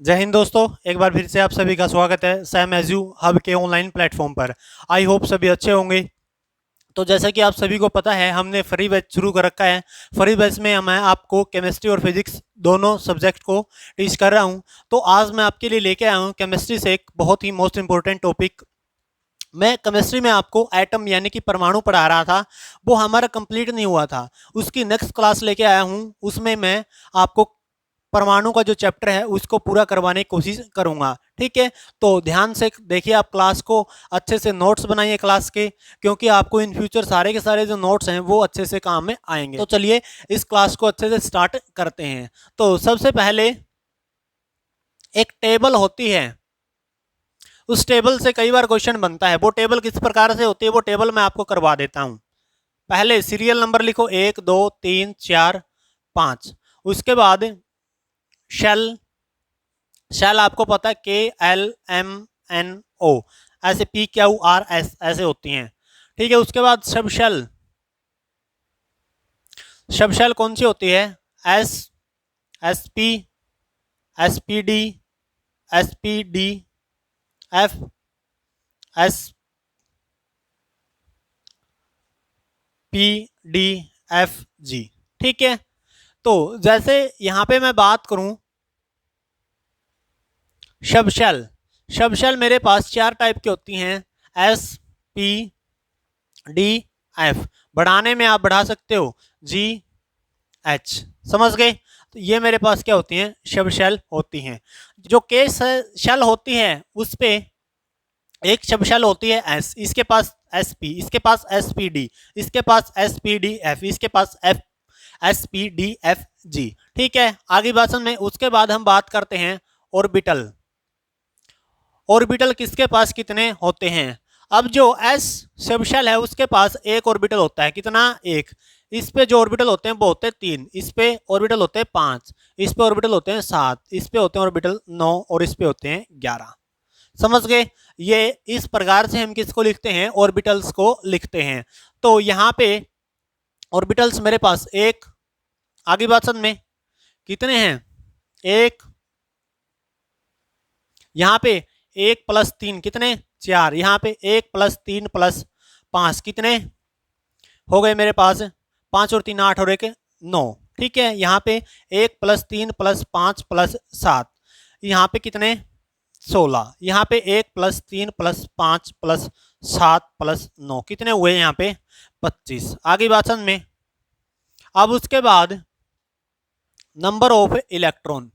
जय हिंद दोस्तों, एक बार फिर से आप सभी का स्वागत है सैम एजू हब के ऑनलाइन प्लेटफॉर्म पर। आई होप सभी अच्छे होंगे। तो जैसा कि आप सभी को पता है, हमने फ्री बैच शुरू कर रखा है। फ्री बैच में मैं आपको केमिस्ट्री और फिजिक्स दोनों सब्जेक्ट को टीच कर रहा हूं। तो आज मैं आपके लिए लेके आया हूं केमिस्ट्री से एक बहुत ही मोस्ट इंपॉर्टेंट टॉपिक। मैं केमिस्ट्री में आपको एटम यानी कि परमाणु पढ़ा रहा था, वो हमारा कंप्लीट नहीं हुआ था। उसकी नेक्स्ट क्लास लेके आया हूँ, उसमें मैं आपको परमाणु का जो चैप्टर है उसको पूरा करवाने की कोशिश करूंगा। ठीक है, तो ध्यान से देखिए, आप क्लास को अच्छे से नोट्स बनाइए क्लास के, क्योंकि आपको इन फ्यूचर सारे के सारे जो नोट्स हैं वो अच्छे से काम में आएंगे। तो चलिए इस क्लास को अच्छे से स्टार्ट करते हैं। तो सबसे पहले एक टेबल होती है, उस टेबल से कई बार क्वेश्चन बनता है। वो टेबल किस प्रकार से होती है, वो टेबल मैं आपको करवा देता हूं। पहले सीरियल नंबर लिखो 1 2 3 4 5। उसके बाद शेल, शेल आपको पता है KLMNO, ऐसे PQRS ऐसे होती हैं। ठीक है, उसके बाद सब शेल, सब शेल कौन सी होती है? S, SP, SPD, SPD, F, S, PDFG। ठीक है, तो जैसे यहां पे मैं बात करूं शब शेल, शब शेल मेरे पास चार टाइप की होती हैं, SPDF। बढ़ाने में आप बढ़ा सकते हो GH, समझ गए? तो ये मेरे पास क्या होती हैं? शब शेल होती हैं। जो के शेल होती है उस पे एक शब शेल होती है S, इसके पास SP, इसके पास SPD, इसके पास SPDF, इसके पास SPDFG। ठीक है, आगे भाषण में उसके बाद हम बात करते हैं ऑर्बिटल। ऑर्बिटल किसके पास कितने होते हैं? अब जो S सबशेल है उसके पास एक ऑर्बिटल होता है, कितना? एक। इस पे जो ऑर्बिटल होते हैं वो होते हैं 3, इस पे ऑर्बिटल होते हैं 5, इस पे ऑर्बिटल होते हैं 7, इस पे होते हैं ऑर्बिटल 9 और इस पे होते हैं 11। समझ गए? ये इस प्रकार से हम किसको लिखते हैं? ऑर्बिटल्स को लिखते हैं। तो यहाँ पे ऑर्बिटल्स मेरे पास एक, आगे बात में कितने हैं? एक, यहाँ पे 1+3 कितने? 4। यहाँ पे 1+3+5 कितने हो गए मेरे पास? 5 और 3 8 और 1 9। ठीक है, यहाँ पे 1+3+5+7, यहाँ पे कितने? 16। यहाँ पे 1+3+5+7+9 कितने हुए? यहाँ पे 25। आगे बात में अब उसके बाद नंबर ऑफ इलेक्ट्रॉन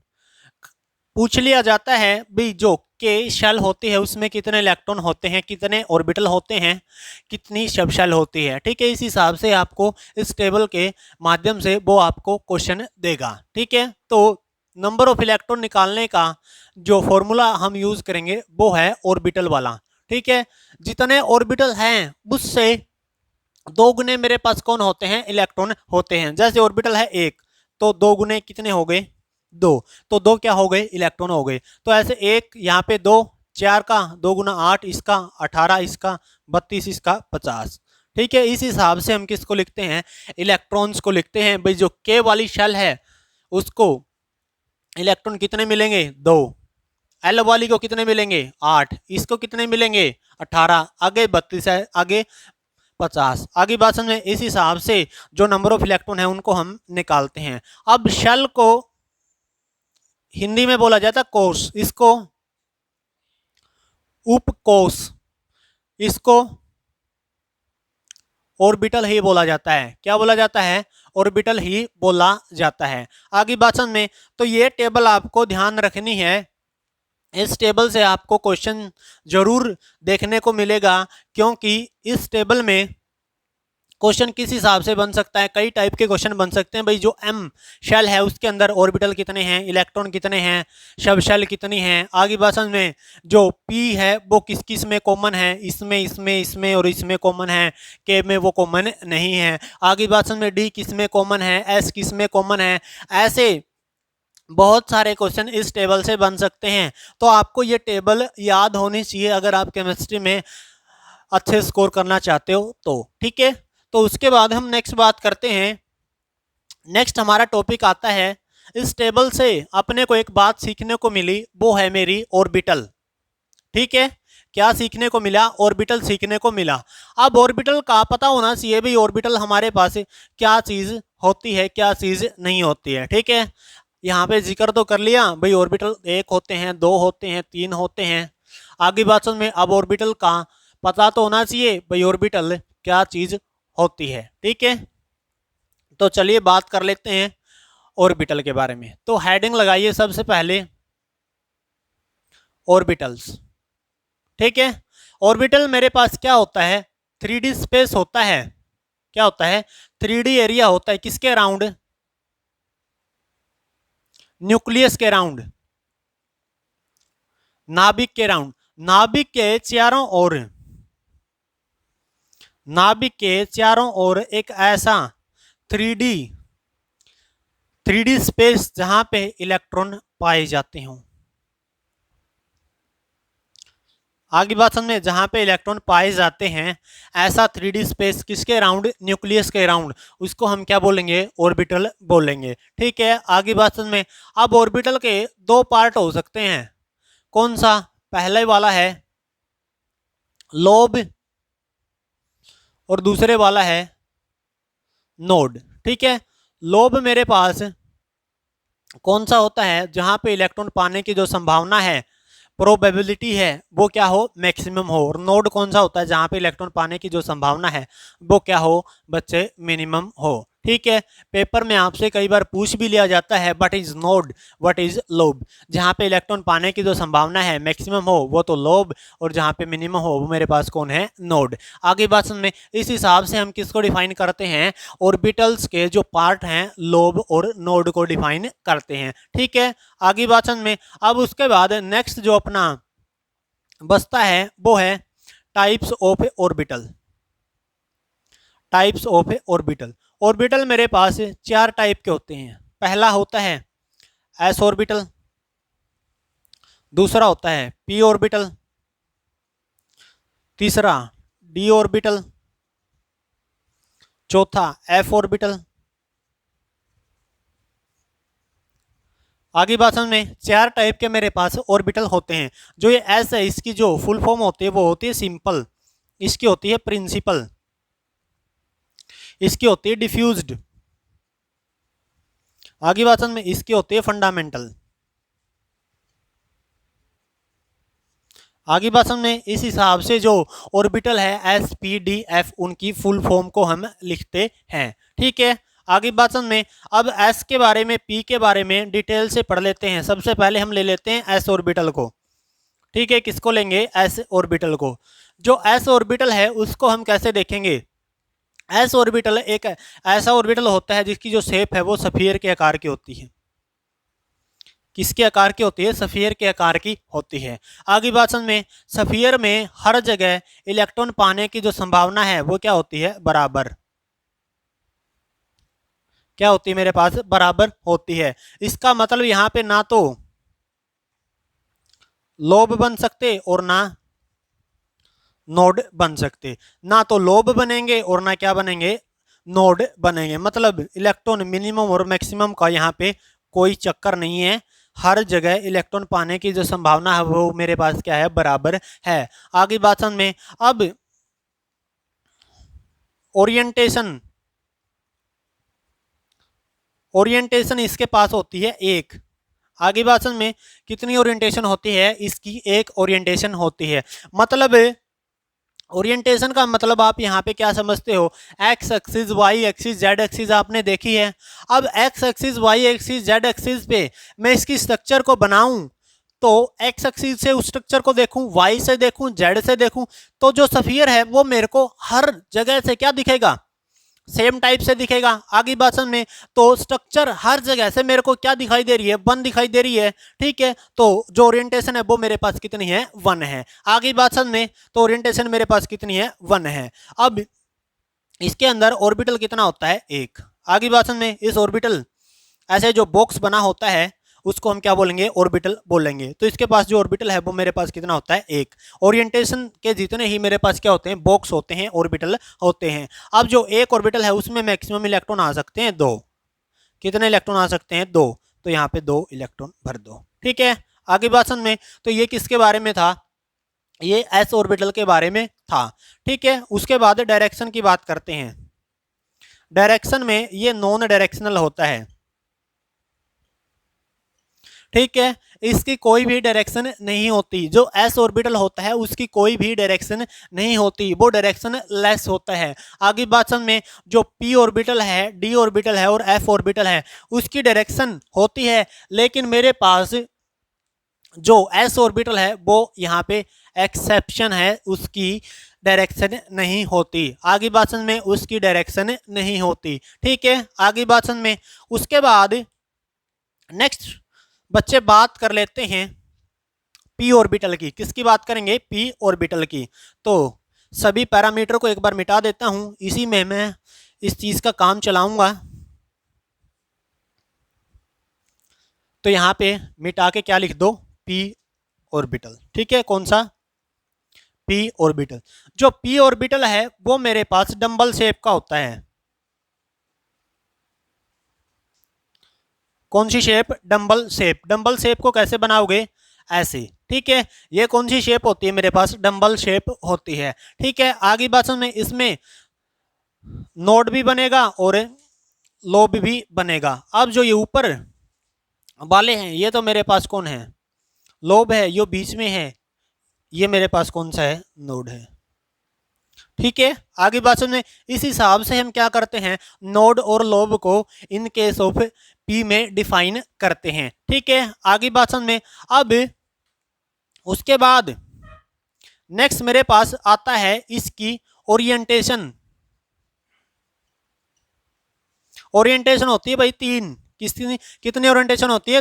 पूछ लिया जाता है भी। जो के शेल होती है उसमें कितने इलेक्ट्रॉन होते हैं, कितने ऑर्बिटल होते हैं, कितनी सब शेल होती है। ठीक है, इस हिसाब से आपको इस टेबल के माध्यम से वो आपको क्वेश्चन देगा। ठीक है, तो नंबर ऑफ इलेक्ट्रॉन निकालने का जो फॉर्मूला हम यूज करेंगे वो है ऑर्बिटल वाला। ठीक है, जितने ऑर्बिटल हैं उससे 2 गुने मेरे पास कौन होते हैं? इलेक्ट्रॉन होते हैं। जैसे ऑर्बिटल है 1, तो 2 गुने कितने हो गए? 2। तो 2 क्या हो गए? इलेक्ट्रॉन हो गए। तो ऐसे 1 यहाँ पे 2, 4 का 2 गुना 8, इसका 18, इसका 32, इसका 50। ठीक है, इस हिसाब से हम किसको लिखते हैं? इलेक्ट्रॉन्स को लिखते हैं। भाई जो के वाली शेल है उसको इलेक्ट्रॉन कितने मिलेंगे? 2। एल वाली को कितने मिलेंगे? 8। इसको कितने मिलेंगे? 18। आगे 32 है, आगे 50। आगे बात समझे? इस हिसाब से जो नंबर ऑफ इलेक्ट्रॉन है उनको हम निकालते हैं। अब शेल को हिंदी में बोला जाता है कोश, इसको उपकोश, इसको ऑर्बिटल ही बोला जाता है। क्या बोला जाता है? ऑर्बिटल ही बोला जाता है। आगे बात में तो ये टेबल आपको ध्यान रखनी है। इस टेबल से आपको क्वेश्चन जरूर देखने को मिलेगा, क्योंकि इस टेबल में क्वेश्चन किस हिसाब से बन सकता है? कई टाइप के क्वेश्चन बन सकते हैं। भाई जो एम शेल है उसके अंदर ऑर्बिटल कितने हैं, इलेक्ट्रॉन कितने हैं, सब शेल कितनी हैं। आगे बात में जो पी है वो किस किस में कॉमन है? इसमें, इसमें, इसमें और इसमें कॉमन है। के में वो कॉमन नहीं है। आगे बात में डी किस में कॉमन है, एस किस में कॉमन है। ऐसे बहुत सारे क्वेश्चन इस टेबल से बन सकते हैं। तो आपको ये टेबल याद होनी चाहिए अगर आप केमिस्ट्री में अच्छे स्कोर करना चाहते हो तो। ठीक है, तो उसके बाद हम नेक्स्ट बात करते हैं। नेक्स्ट हमारा टॉपिक आता है इस टेबल से अपने को एक बात सीखने को मिली, वो है मेरी ऑर्बिटल। ठीक है, क्या सीखने को मिला? ऑर्बिटल सीखने को मिला। अब ऑर्बिटल का पता होना चाहिए भाई ऑर्बिटल हमारे पास क्या चीज होती है, क्या चीज नहीं होती है। ठीक है, यहाँ पे जिक्र तो कर लिया भाई ऑर्बिटल एक होते हैं, दो होते हैं, तीन होते हैं। आगे बात सुन में अब ऑर्बिटल का पता तो होना चाहिए भाई ऑर्बिटल क्या चीज होती है। ठीक है, तो चलिए बात कर लेते हैं ऑर्बिटल के बारे में। तो हेडिंग लगाइए सबसे पहले ऑर्बिटल्स। ठीक है, ऑर्बिटल मेरे पास क्या होता है? 3D स्पेस होता है। क्या होता है? 3D एरिया होता है। किसके अराउंड? न्यूक्लियस के अराउंड, नाभिक के अराउंड। नाभिक के चारों ओर, नाभिक के चारों ओर एक ऐसा 3D स्पेस जहां पे इलेक्ट्रॉन पाए जाते हों। आगे बात समझे, जहां पे इलेक्ट्रॉन पाए जाते हैं ऐसा 3D स्पेस किसके अराउंड? न्यूक्लियस के अराउंड। उसको हम क्या बोलेंगे? ऑर्बिटल बोलेंगे। ठीक है, आगे बात समझ। अब ऑर्बिटल के दो पार्ट हो सकते हैं। कौन सा? पहले वाला है लोब और दूसरे वाला है नोड। ठीक है, लोब मेरे पास कौन सा होता है? जहां पे इलेक्ट्रॉन पाने की जो संभावना है, प्रोबेबिलिटी है, वो क्या हो? मैक्सिमम हो। और नोड कौन सा होता है? जहां पे इलेक्ट्रॉन पाने की जो संभावना है वो क्या हो बच्चे? मिनिमम हो। ठीक है, पेपर में आपसे कई बार पूछ भी लिया जाता है what is node, what is lobe. जहां पे इलेक्ट्रॉन पाने की जो संभावना है मैक्सिमम हो वो तो लोब, और जहां पे मिनिमम हो वो मेरे पास कौन है? नोड। आगे बात सुन में, इस हिसाब से हम किसको डिफाइन करते हैं? ऑर्बिटल्स के जो पार्ट हैं लोब और नोड को डिफाइन करते हैं। ठीक है, आगे बात सुन में। अब उसके बाद नेक्स्ट जो अपना बचता है वो है types of orbital. Types of orbital. Orbital मेरे पास 4 टाइप के होते हैं। पहला होता है एस ऑर्बिटल, दूसरा होता है पी ऑर्बिटल, तीसरा डी ऑर्बिटल, चौथा एफ ऑर्बिटल। आगे बात समझ में, 4 टाइप के मेरे पास ऑर्बिटल होते हैं। जो ये एस है इसकी जो फुल फॉर्म होती है वो होती है सिंपल, इसकी होती है प्रिंसिपल, इसकी होती है डिफ्यूज्ड, आगे बात समझ में, इसकी होती है फंडामेंटल। आगे बात समझ में, इस हिसाब से जो ऑर्बिटल है एस पी डी एफ उनकी फुल फॉर्म को हम लिखते हैं। ठीक है, आगे बात समझ में। अब एस के बारे में, पी के बारे में डिटेल से पढ़ लेते हैं। सबसे पहले हम ले लेते हैं एस ऑर्बिटल को। ठीक है, किसको लेंगे? एस ऑर्बिटल को। जो एस ऑर्बिटल है उसको हम कैसे देखेंगे? एस ऑर्बिटल एक ऐसा ऑर्बिटल होता है जिसकी जो शेप है वो सफियर के आकार की होती है। किसके आकार की होती है? सफियर के आकार की होती है। आगे बात समझ में, सफियर में हर जगह इलेक्ट्रॉन पाने की जो संभावना है वो क्या होती है? बराबर। क्या होती है मेरे पास? बराबर होती है। इसका मतलब यहां पे ना तो लोब बन सकते और ना नोड बन सकते। ना तो लोब बनेंगे और ना क्या बनेंगे? नोड बनेंगे। मतलब इलेक्ट्रॉन मिनिमम और मैक्सिमम का यहाँ पे कोई चक्कर नहीं है। हर जगह इलेक्ट्रॉन पाने की जो संभावना है वो मेरे पास क्या है? बराबर है। आगे बात समझ में। अब ओरिएंटेशन, ओरिएंटेशन इसके पास होती है एक। आगे बात समझ में, कितनी ओरिएंटेशन होती है? इसकी एक ओरिएंटेशन होती है। मतलब ओरिएंटेशन का मतलब आप यहाँ पे क्या समझते हो? X axis, Y axis, Z axis आपने देखी है। अब X axis, Y axis, Z axis पे मैं इसकी स्ट्रक्चर को बनाऊं तो एक्स एक्सिस से उस स्ट्रक्चर को देखूं, वाई से देखूं, जेड से देखूं, तो जो सफियर है वो मेरे को हर जगह से क्या दिखेगा? सेम टाइप से दिखेगा। आगे बात समझ में, तो स्ट्रक्चर हर जगह से मेरे को क्या दिखाई दे रही है? वन दिखाई दे रही है। ठीक है, तो जो ओरिएंटेशन है वो मेरे पास कितनी है? वन है। आगे बात समझ में, तो ओरिएंटेशन मेरे पास कितनी है? वन है। अब इसके अंदर ऑर्बिटल कितना होता है? एक। आगे बात समझ में, इस ऑर्बिटल ऐसे जो बॉक्स बना होता है उसको हम क्या बोलेंगे? ऑर्बिटल बोलेंगे। तो इसके पास जो ऑर्बिटल है वो मेरे पास कितना होता है? एक। ओरिएंटेशन के जितने ही मेरे पास क्या होते हैं? बॉक्स होते हैं, ऑर्बिटल होते हैं। अब जो एक ऑर्बिटल है उसमें मैक्सिमम इलेक्ट्रॉन आ सकते हैं 2। कितने इलेक्ट्रॉन आ सकते हैं? 2। तो यहाँ पे 2 इलेक्ट्रॉन भर दो। ठीक है, आगे बात समझ में। तो ये किसके बारे में था, ये एस ऑर्बिटल के बारे में था। ठीक है, उसके बाद डायरेक्शन की बात करते हैं। डायरेक्शन में ये नॉन डायरेक्शनल होता है। ठीक है, इसकी कोई भी डायरेक्शन नहीं होती। जो एस ऑर्बिटल होता है उसकी कोई भी डायरेक्शन नहीं होती, वो डायरेक्शन लेस होता है। आगे बात समझ में। जो पी ऑर्बिटल है, डी ऑर्बिटल है और एफ ऑर्बिटल है उसकी डायरेक्शन होती है, लेकिन मेरे पास जो एस ऑर्बिटल है वो यहाँ पे एक्सेप्शन है, उसकी डायरेक्शन नहीं होती। आगे बात समझ में, उसकी डायरेक्शन नहीं होती। ठीक है, आगे बात समझ में। उसके बाद नेक्स्ट बच्चे बात कर लेते हैं पी ऑर्बिटल की। किसकी बात करेंगे, पी ऑर्बिटल की। तो सभी पैरामीटर को एक बार मिटा देता हूं, इसी में मैं इस चीज का काम चलाऊंगा। तो यहां पे मिटा के क्या लिख दो, पी ऑर्बिटल। ठीक है, कौन सा, पी ऑर्बिटल। जो पी ऑर्बिटल है वो मेरे पास डंबल शेप का होता है। कौन सी shape, dumbbell shape. Dumbbell shape को कैसे बनाओगे, ऐसे। ठीक है, ये कौन सी शेप होती है मेरे पास, डंबल शेप होती है। ठीक है, आगे बात समझ में। इसमें नोड भी बनेगा और लोब भी बनेगा। अब जो ये ऊपर वाले हैं ये तो मेरे पास कौन है, लोब है। ये बीच में है, ये मेरे पास कौन सा है, नोड है। ठीक है, आगे बात समझ में। इस हिसाब से हम क्या करते हैं, नोड और लोब को इन केस ऑफ पी में डिफाइन करते हैं। ठीक है, आगे बात समझ में। अब उसके बाद नेक्स्ट मेरे पास आता है इसकी ओरिएंटेशन। ओरिएंटेशन होती है भाई तीन। कितनी ओरिएंटेशन होती है,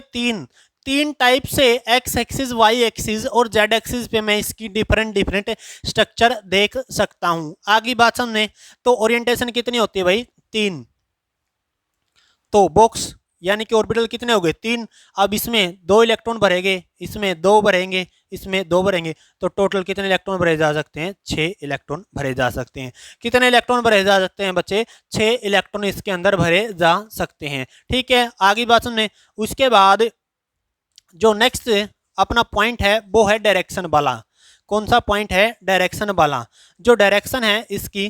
तीन टाइप से, एक्स एक्सिस, वाई एक्सिस और जेड एक्सिस पे मैं इसकी डिफरेंट स्ट्रक्चर देख सकता हूं। आगे बात समझे। तो ओरिएंटेशन कितनी होती है भाई, 3। तो बॉक्स यानी कि ऑर्बिटल कितने हो गए, 3। अब इसमें 2 इलेक्ट्रॉन भरेंगे, इसमें 2 भरेंगे, इसमें 2 भरेंगे, तो टोटल कितने इलेक्ट्रॉन भरे जा सकते हैं, 6 इलेक्ट्रॉन भरे जा सकते हैं। कितने इलेक्ट्रॉन भरे जा सकते हैं बच्चे, 6 इलेक्ट्रॉन इसके अंदर भरे जा सकते हैं। ठीक है, आगे बात सुनने। उसके बाद जो नेक्स्ट अपना पॉइंट है वो है डायरेक्शन वाला। कौन सा पॉइंट है, डायरेक्शन वाला। जो डायरेक्शन है इसकी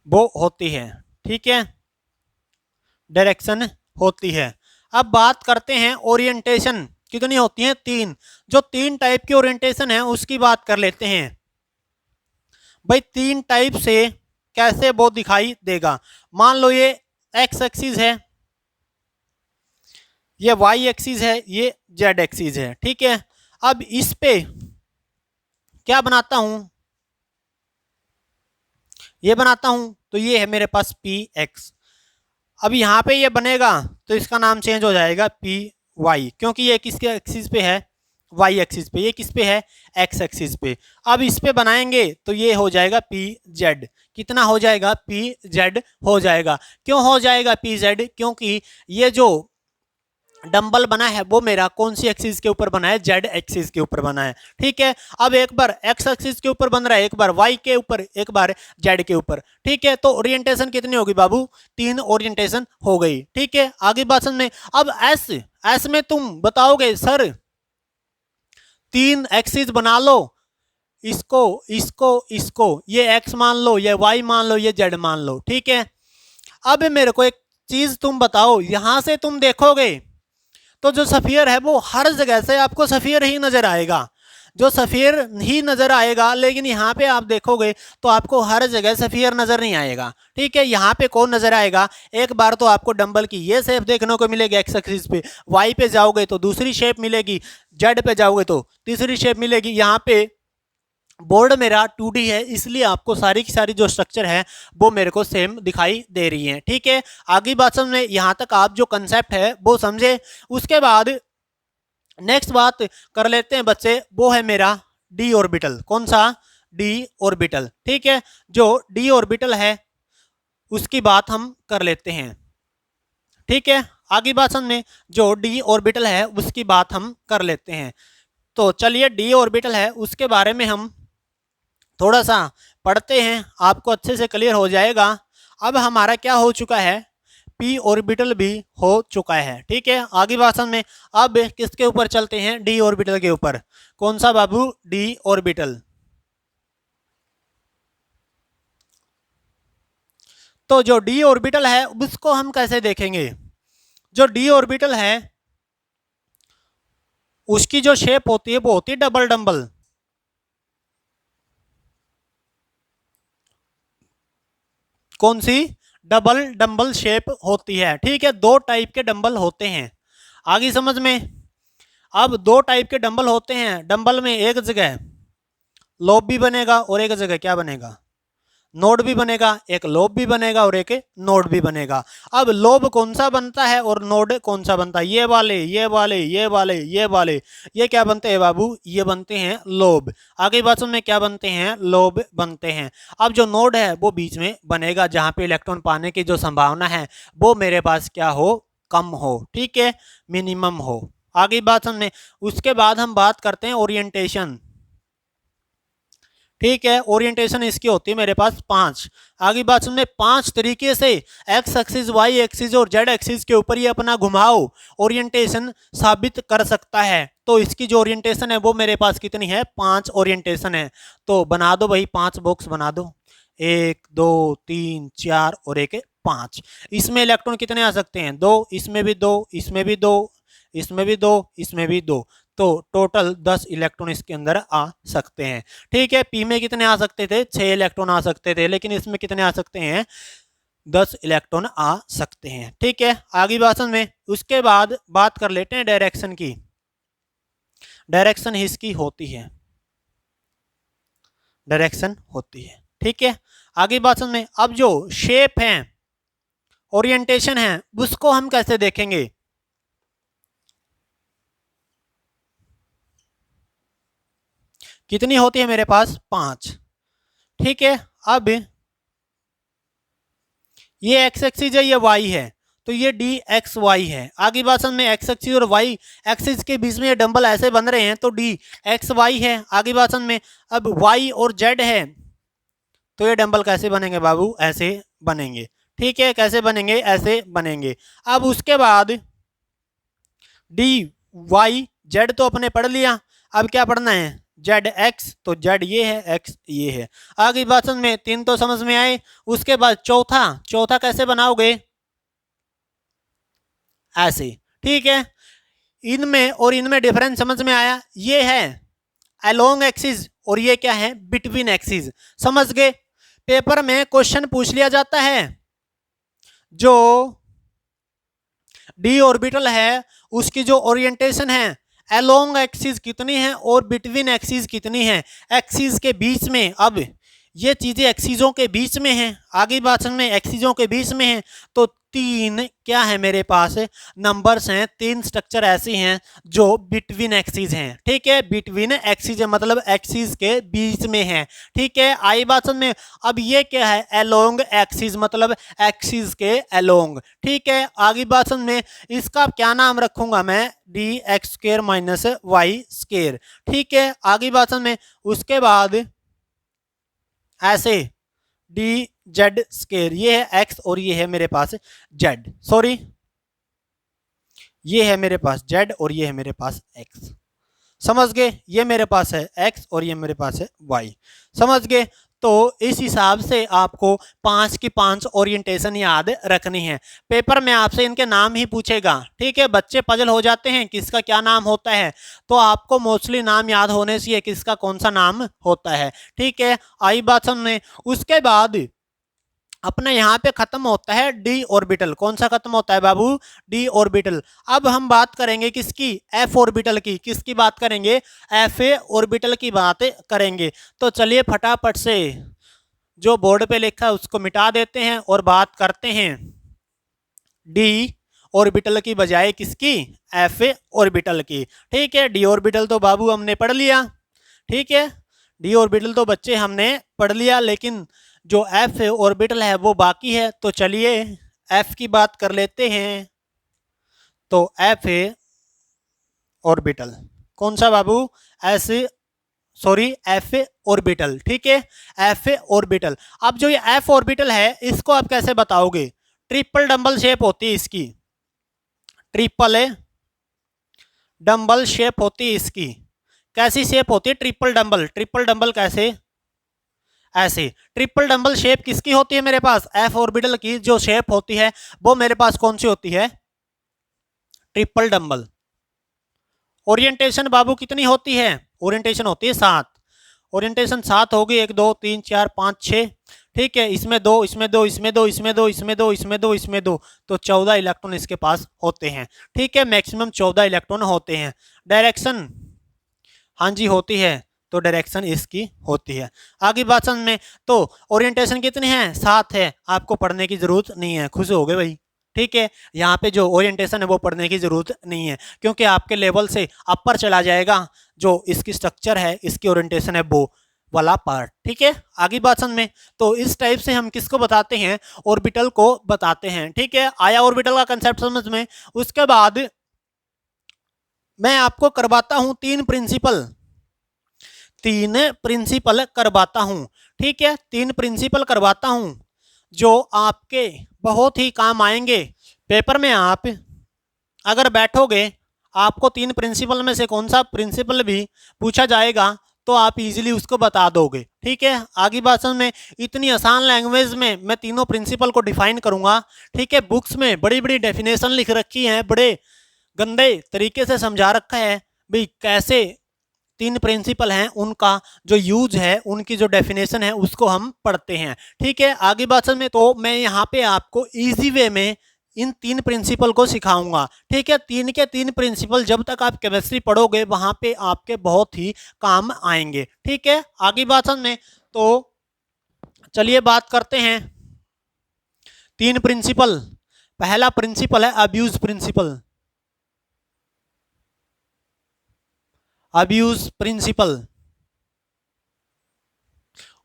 वो होती है, ठीक है, डायरेक्शन होती है। अब बात करते हैं ओरिएंटेशन कितनी होती है, 3। जो 3 टाइप की ओरिएंटेशन है उसकी बात कर लेते हैं भाई। 3 टाइप से कैसे वो दिखाई देगा। मान लो ये एक्स एक्सिस है, ये वाई एक्सिस है, ये जेड एक्सिस है। ठीक है, अब इस पे क्या बनाता हूं, ये बनाता हूं, तो ये है मेरे पास पी एक्स। अब यहाँ पे ये बनेगा तो इसका नाम चेंज हो जाएगा पी वाई, क्योंकि ये किसके एक्सिस पे है, वाई एक्सिस पे। ये किस पे है, एक्स एक्सिस पे। अब इस पे बनाएंगे तो ये हो जाएगा पी जेड। कितना हो जाएगा, पी जेड हो जाएगा। क्यों हो जाएगा पी जेड, क्योंकि ये जो डंबल बना है वो मेरा कौन सी एक्सिस के ऊपर बना है, जेड एक्सिस के ऊपर बना है। ठीक है, अब एक बार एक्स एक्सिस के ऊपर बन रहा है, एक बार वाई के ऊपर, एक बार जेड के ऊपर। ठीक है, तो ओरिएंटेशन कितनी होगी बाबू, 3 ओरिएंटेशन हो गई। ठीक है, आगे बात समझ में। अब एस में तुम बताओगे सर 3 एक्सिस बना लो, इसको इसको इसको, ये एक्स मान लो, ये वाई मान लो, ये जेड मान लो। ठीक है, अब मेरे को एक चीज तुम बताओ, यहां से तुम देखोगे तो जो सफियर है वो हर जगह से आपको सफियर ही नजर आएगा, जो सफियर ही नजर आएगा। लेकिन यहाँ पे आप देखोगे तो आपको हर जगह सफियर नजर नहीं आएगा। ठीक है, यहाँ पे कौन नजर आएगा, एक बार तो आपको डंबल की ये शेप देखने को मिलेगी एक्स एक्सिस पे, वाई पे जाओगे तो दूसरी शेप मिलेगी, जेड पे जाओगे तो तीसरी शेप मिलेगी। यहाँ पे बोर्ड मेरा 2D है, इसलिए आपको सारी की सारी जो स्ट्रक्चर है वो मेरे को सेम दिखाई दे रही है। ठीक है, आगे बात समझे, यहाँ तक आप जो कंसेप्ट है वो समझे। उसके बाद नेक्स्ट बात कर लेते हैं बच्चे, वो है मेरा डी ऑर्बिटल। कौन सा, डी ऑर्बिटल। ठीक है, जो डी ऑर्बिटल है उसकी बात हम कर लेते हैं। ठीक है, आगे बात समझे, जो डी ऑर्बिटल है उसकी बात हम कर लेते हैं। तो चलिए डी ऑर्बिटल है उसके बारे में हम थोड़ा सा पढ़ते हैं, आपको अच्छे से क्लियर हो जाएगा। अब हमारा क्या हो चुका है, p ऑर्बिटल भी हो चुका है। ठीक है, आगे भाषण में अब किसके ऊपर चलते हैं, d ऑर्बिटल के ऊपर। कौन सा बाबू, d ऑर्बिटल। तो जो d ऑर्बिटल है उसको हम कैसे देखेंगे, जो d ऑर्बिटल है उसकी जो शेप होती है वो होती है डबल डंबल। कौन सी, डबल डंबल शेप होती है। ठीक है, दो टाइप के डंबल होते हैं, आगे समझ में। अब दो टाइप के डंबल होते हैं, डंबल में एक जगह लोब भी बनेगा और एक जगह क्या बनेगा, नोड भी बनेगा। एक लोब भी बनेगा और एक नोड भी बनेगा। अब लोब कौन सा बनता है और नोड कौन सा बनता है, ये वाले ये वाले ये वाले ये वाले, ये क्या बनते हैं बाबू, ये बनते हैं लोब। आगे बात में क्या बनते हैं, लोब बनते हैं। अब जो नोड है वो बीच में बनेगा, जहां पे इलेक्ट्रॉन पाने की जो संभावना है वो मेरे पास क्या हो, कम हो। ठीक है, मिनिमम हो। आगे बात समझे। उसके बाद हम बात करते हैं ओरिएंटेशन। ठीक है, ओरिएंटेशन इसकी होती है मेरे पास 5। आगे बात सुनने, 5 तरीके से एक्स एक्सिस, वाई एक्सिस और जेड एक्सिस के ऊपर ये अपना घुमाव ओरिएंटेशन साबित कर सकता है। तो इसकी जो ओरिएंटेशन है वो मेरे पास कितनी है, 5 ओरिएंटेशन है। तो बना दो भाई, 5 बॉक्स बना दो, 1 2 3 4 और एक 5। इसमें इलेक्ट्रॉन कितने आ सकते हैं, 2, इसमें भी 2, इसमें भी 2, इसमें भी 2, इसमें भी 2। तो टोटल 10 इलेक्ट्रॉन इसके अंदर आ सकते हैं। ठीक है, पी में कितने आ सकते थे, 6 इलेक्ट्रॉन आ सकते थे, लेकिन इसमें कितने आ सकते हैं, 10 इलेक्ट्रॉन आ सकते हैं। ठीक है, आगे भाषण में उसके बाद बात कर लेते हैं डायरेक्शन की। डायरेक्शन इसकी होती है, डायरेक्शन होती है। ठीक है, आगे भाषण में अब जो शेप है, ओरिएंटेशन है, उसको हम कैसे देखेंगे। कितनी होती है मेरे पास, 5। ठीक है, अब ये एक्स एक्सिस है, ये वाई है, तो ये डी एक्स वाई है। आगे भाषण में एक्स एक्सिस और वाई एक्सिस के बीच में ये डंबल ऐसे बन रहे हैं, तो डी एक्स वाई है। आगे भाषण में अब वाई और जेड है, तो ये डंबल कैसे बनेंगे बाबू, ऐसे बनेंगे। ठीक है, कैसे बनेंगे, ऐसे बनेंगे। अब उसके बाद डी वाई जेड तो अपने पढ़ लिया, अब क्या पढ़ना है, जेड एक्स, तो जेड ये है, एक्स ये है। आगे भाषण में 3 तो समझ में आए। उसके बाद चौथा, चौथा कैसे बनाओगे, ऐसे। ठीक है, इनमें और इनमें डिफरेंस समझ में आया। ये है अलोंग एक्सिस और ये क्या है, बिटवीन एक्सिस। समझ गए। पेपर में क्वेश्चन पूछ लिया जाता है, जो डी ऑर्बिटल है उसकी जो ओरिएंटेशन है अलोंग एक्सिस कितनी है और बिटवीन एक्सिस कितनी है, एक्सिस के बीच में। अब ये चीजें एक्सिसों के बीच में हैं, आगे भाषण में एक्सिसों के बीच में हैं, तो 3 क्या है मेरे पास, नंबर्स हैं, 3 स्ट्रक्चर ऐसी हैं जो बिटवीन एक्सिस हैं। ठीक है, बिटवीन एक्सिस है मतलब एक्सिस के बीच में है। ठीक है, आई भाषण में अब ये क्या है, अलोंग एक्सिस मतलब एक्सिस के अलोंग। ठीक है, आगे भाषण में इसका क्या नाम रखूंगा मैं, D X square minus Y square. ठीक है, आगे भाषण में उसके बाद ऐसे डी जेड स्केयर, ये है एक्स और ये है मेरे पास जेड, सॉरी ये है मेरे पास जेड और ये है मेरे पास एक्स। समझ गए, ये मेरे पास है एक्स और ये मेरे पास है वाई। समझ गए। तो इस हिसाब से आपको 5 की 5 ओरिएंटेशन याद रखनी है। पेपर में आपसे इनके नाम ही पूछेगा। ठीक है, बच्चे पजल हो जाते हैं किसका क्या नाम होता है, तो आपको मोस्टली नाम याद होने से किसका कौन सा नाम होता है। ठीक है, आई बात समझे। उसके बाद अपने यहाँ पे खत्म होता है डी ऑर्बिटल। कौन सा खत्म होता है बाबू, डी ऑर्बिटल। अब हम बात करेंगे किसकी, एफ ऑर्बिटल की। किसकी बात करेंगे, एफ ऑर्बिटल की बात करेंगे। तो चलिए फटाफट से जो बोर्ड पे लिखा है उसको मिटा देते हैं और बात करते हैं डी ऑर्बिटल की बजाय किसकी, एफ ऑर्बिटल की। ठीक है, डी ऑर्बिटल तो बाबू हमने पढ़ लिया। ठीक है, डी ऑर्बिटल तो बच्चे हमने पढ़ लिया, लेकिन जो एफ ऑर्बिटल है वो बाकी है। तो चलिए एफ की बात कर लेते हैं। तो एफ ऑर्बिटल कौन सा बाबू, एफ ऑर्बिटल। ठीक है, एफ ऑर्बिटल। अब जो ये एफ ऑर्बिटल है इसको आप कैसे बताओगे, ट्रिपल डंबल शेप होती है इसकी, ट्रिपल डंबल शेप होती है इसकी। कैसी शेप होती है ट्रिपल डंबल? ट्रिपल डंबल कैसे? ऐसे। ट्रिपल डंबल शेप किसकी होती है मेरे पास? एफ ऑर्बिटल की जो शेप होती है वो मेरे पास कौन सी होती है? Triple dumbbell. ओरिएंटेशन बाबू कितनी होती है? ओरिएंटेशन होती है 7। ओरिएंटेशन 7 होगी, 1 2 3 4 5 6, ठीक है। इसमें 2, इसमें 2, इसमें 2, इसमें 2, इसमें 2, इसमें 2, इसमें 2, तो 14 इलेक्ट्रॉन इसके पास होते हैं, ठीक है। मैक्सिमम 14 इलेक्ट्रॉन होते हैं। डायरेक्शन, हाँ जी होती है, तो डायरेक्शन इसकी होती है। आगे बात समझ में। तो ओरिएंटेशन कितनी है? 7 है। आपको पढ़ने की जरूरत नहीं है, खुश हो गए भाई, ठीक है। यहाँ पे जो ओरिएंटेशन है वो पढ़ने की जरूरत नहीं है, क्योंकि आपके लेवल से अपर चला जाएगा जो इसकी स्ट्रक्चर है, इसकी ओरिएंटेशन है वो वाला पार्ट, ठीक है। आगे बात समझ में। तो इस टाइप से हम किसको बताते हैं? ऑर्बिटल को बताते हैं, ठीक है। आया ऑर्बिटल का कंसेप्ट समझ में। उसके बाद मैं आपको करवाता हूं 3 प्रिंसिपल, 3 प्रिंसिपल करवाता हूं, ठीक है। 3 प्रिंसिपल करवाता हूं जो आपके बहुत ही काम आएंगे। पेपर में आप अगर बैठोगे, आपको 3 प्रिंसिपल में से कौन सा प्रिंसिपल भी पूछा जाएगा तो आप इजीली उसको बता दोगे, ठीक है। आगे बात समझ में। इतनी आसान लैंग्वेज में मैं तीनों प्रिंसिपल को डिफाइन करूंगा, ठीक है। बुक्स में बड़ी बड़ी डेफिनेशन लिख रखी है, बड़े गंदे तरीके से समझा रखा है भाई कैसे 3 प्रिंसिपल हैं, उनका जो यूज है, उनकी जो डेफिनेशन है उसको हम पढ़ते हैं, ठीक है। आगे बात समझ में। तो मैं यहाँ पे आपको इजी वे में इन 3 प्रिंसिपल को सिखाऊंगा, ठीक है। 3 के 3 प्रिंसिपल जब तक आप केमिस्ट्री पढ़ोगे वहां पे आपके बहुत ही काम आएंगे, ठीक है। आगे बात समझ में। तो चलिए बात करते हैं 3 प्रिंसिपल। पहला प्रिंसिपल है अब्यूज प्रिंसिपल, अब्यूज प्रिंसिपल।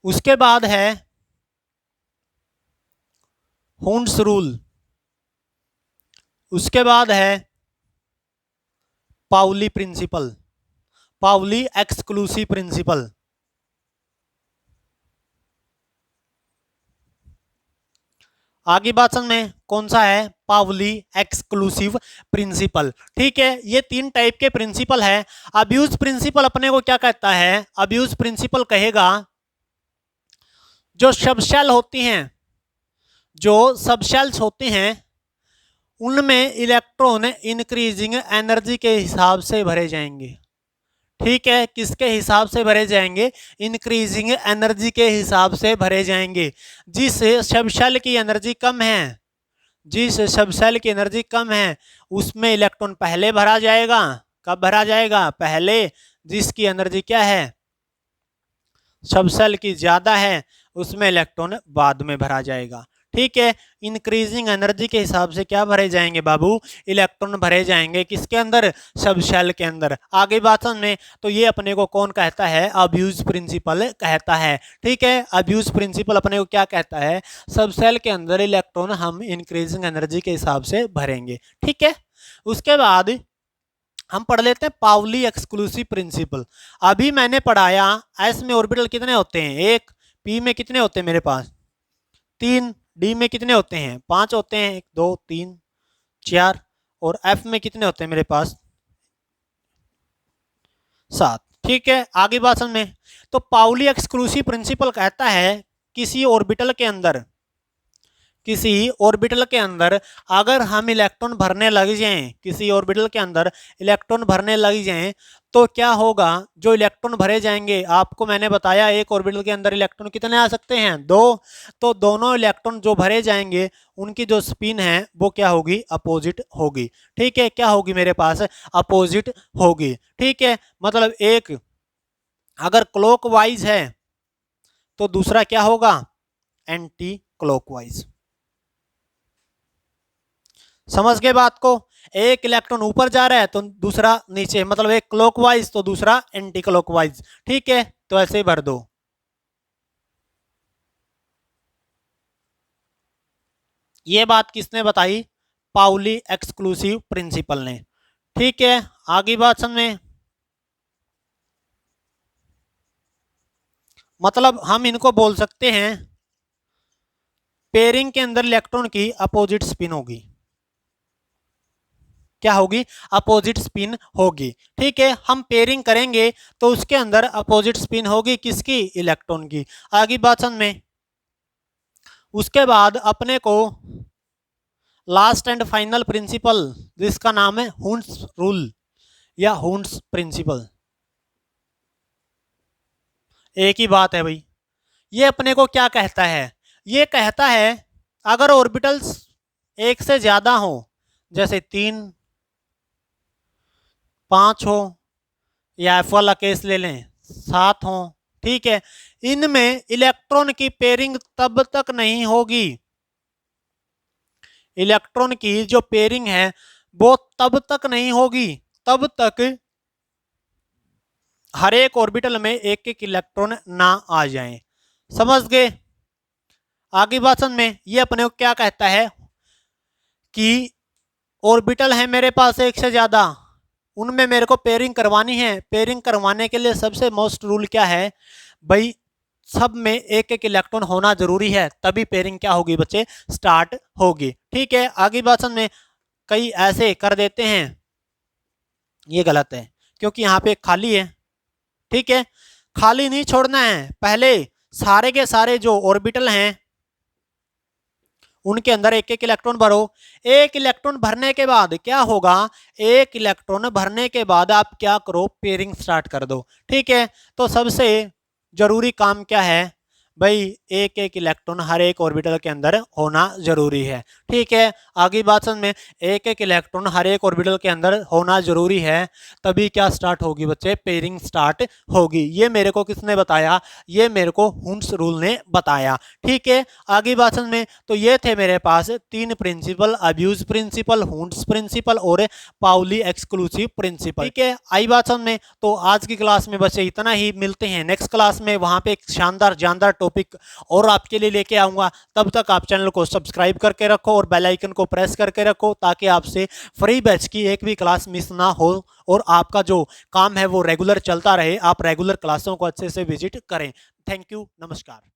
उसके बाद है हुंड्स रूल। उसके बाद है Pauli principle, Pauli exclusive principle. आगे बात समझ में। कौन सा है? पाउली एक्सक्लूसिव प्रिंसिपल, ठीक है। ये 3 टाइप के प्रिंसिपल है। अब्यूज प्रिंसिपल अपने को क्या कहता है? अब्यूज प्रिंसिपल कहेगा जो सबशेल होती हैं, जो सबशेल्स होते हैं उनमें इलेक्ट्रॉन इंक्रीजिंग एनर्जी के हिसाब से भरे जाएंगे, ठीक है। किसके हिसाब से भरे जाएंगे? इंक्रीजिंग एनर्जी के हिसाब से भरे जाएंगे। जिस सबशेल की एनर्जी कम है, जिस सबशेल की एनर्जी कम है उसमें इलेक्ट्रॉन पहले भरा जाएगा। कब भरा जाएगा? पहले। जिसकी एनर्जी क्या है? सबशेल की ज्यादा है उसमें इलेक्ट्रॉन बाद में भरा जाएगा, ठीक है। इंक्रीजिंग एनर्जी के हिसाब से क्या भरे जाएंगे बाबू? इलेक्ट्रॉन भरे जाएंगे। किसके अंदर? सबशेल के अंदर। आगे बात में। तो ये अपने को कौन कहता है? अब्यूज प्रिंसिपल कहता है, ठीक है। अब्यूज प्रिंसिपल अपने को क्या कहता है? सबशेल के अंदर इलेक्ट्रॉन हम इंक्रीजिंग एनर्जी के हिसाब से भरेंगे, ठीक है। उसके बाद हम पढ़ लेते हैं पाउली एक्सक्लूसिव प्रिंसिपल। अभी मैंने पढ़ाया एस में ऑर्बिटल कितने होते हैं? 1। पी में कितने होते हैं मेरे पास? 3। डी में कितने होते हैं? 5 होते हैं, 1 2 3 4। और एफ में कितने होते हैं मेरे पास? 7, ठीक है। आगे बात समझ में। तो पाउली एक्सक्लूसिव प्रिंसिपल कहता है किसी ऑर्बिटल के अंदर, किसी ऑर्बिटल के अंदर अगर हम इलेक्ट्रॉन भरने लग जाएं, किसी ऑर्बिटल के अंदर इलेक्ट्रॉन भरने लग जाएं तो क्या होगा? जो इलेक्ट्रॉन भरे जाएंगे, आपको मैंने बताया एक ऑर्बिटल के अंदर इलेक्ट्रॉन कितने आ सकते हैं? 2। तो दोनों इलेक्ट्रॉन जो भरे जाएंगे उनकी जो स्पिन है वो क्या होगी? अपोजिट होगी, ठीक है। क्या होगी मेरे पास? अपोजिट होगी, ठीक है। मतलब एक अगर क्लॉकवाइज है तो दूसरा क्या होगा? Anti clockwise. समझ गए बात को? एक इलेक्ट्रॉन ऊपर जा रहा है तो दूसरा नीचे, मतलब एक क्लॉकवाइज तो दूसरा एंटी क्लॉकवाइज, ठीक है। तो ऐसे ही भर दो। ये बात किसने बताई? पाउली एक्सक्लूसिव प्रिंसिपल ने, ठीक है। आगे बात समझ। मतलब हम इनको बोल सकते हैं पेयरिंग के अंदर इलेक्ट्रॉन की अपोजिट स्पिन होगी। क्या होगी? अपोजिट स्पिन होगी। ठीक है, हम पेयरिंग करेंगे तो उसके अंदर अपोजिट स्पिन होगी किसकी? इलेक्ट्रॉन की। आगे बात समझ में। उसके बाद अपने को लास्ट एंड फाइनल प्रिंसिपल जिसका नाम है हुंस रूल या हुंस प्रिंसिपल, एक ही बात है भाई। ये अपने को क्या कहता है? ये कहता है अगर ऑर्बिटल्स एक से ज्यादा हो, जैसे 3, 5 हो, या एफ वाला केस ले लें 7 हो, ठीक है, इनमें इलेक्ट्रॉन की पेयरिंग तब तक नहीं होगी, इलेक्ट्रॉन की जो पेयरिंग है वो तब तक नहीं होगी, तब तक हर एक ऑर्बिटल में एक एक इलेक्ट्रॉन ना आ जाए। समझ गए? आगे बात समझ में। ये अपने को क्या कहता है कि ऑर्बिटल है मेरे पास एक से ज्यादा, उनमें मेरे को पेयरिंग करवानी है। पेयरिंग करवाने के लिए सबसे मोस्ट रूल क्या है भाई? सब में एक एक इलेक्ट्रॉन होना जरूरी है, तभी पेयरिंग क्या होगी बच्चे? स्टार्ट होगी। ठीक है, आगे बात समझ में। कई ऐसे कर देते हैं, ये गलत है, क्योंकि यहाँ पे खाली है। ठीक है, खाली नहीं छोड़ना है, पहले सारे के सारे जो ऑर्बिटल हैं उनके अंदर एक एक इलेक्ट्रॉन भरो। एक इलेक्ट्रॉन भरने के बाद क्या होगा? एक इलेक्ट्रॉन भरने के बाद आप क्या करो? पेयरिंग स्टार्ट कर दो। ठीक है, तो सबसे जरूरी काम क्या है भाई? एक एक इलेक्ट्रॉन हर एक ऑर्बिटल के अंदर होना जरूरी है। ठीक है, आगे बात समझ में। एक एक इलेक्ट्रॉन हर एक ऑर्बिटल के अंदर होना जरूरी है, तभी क्या स्टार्ट होगी बच्चे? पेयरिंग स्टार्ट होगी। ये मेरे को किसने बताया? ये मेरे को हुंस रूल ने बताया। ठीक है, आगे बात समझ में। तो ये थे मेरे पास 3 principle, Aufbau principle, Hund's principle और पाउली एक्सक्लूसिव प्रिंसिपल। ठीक है, आई बात समझ में। तो आज की क्लास में बस इतना ही, मिलते हैं नेक्स्ट क्लास में, वहां पे एक शानदार जानदार टॉपिक और आपके लिए लेके आऊंगा। तब तक आप चैनल को सब्सक्राइब करके रखो और बेल आइकन को प्रेस करके रखो, ताकि आपसे फ्री बैच की एक भी क्लास मिस ना हो और आपका जो काम है वो रेगुलर चलता रहे, आप रेगुलर क्लासों को अच्छे से विजिट करें। थैंक यू, नमस्कार।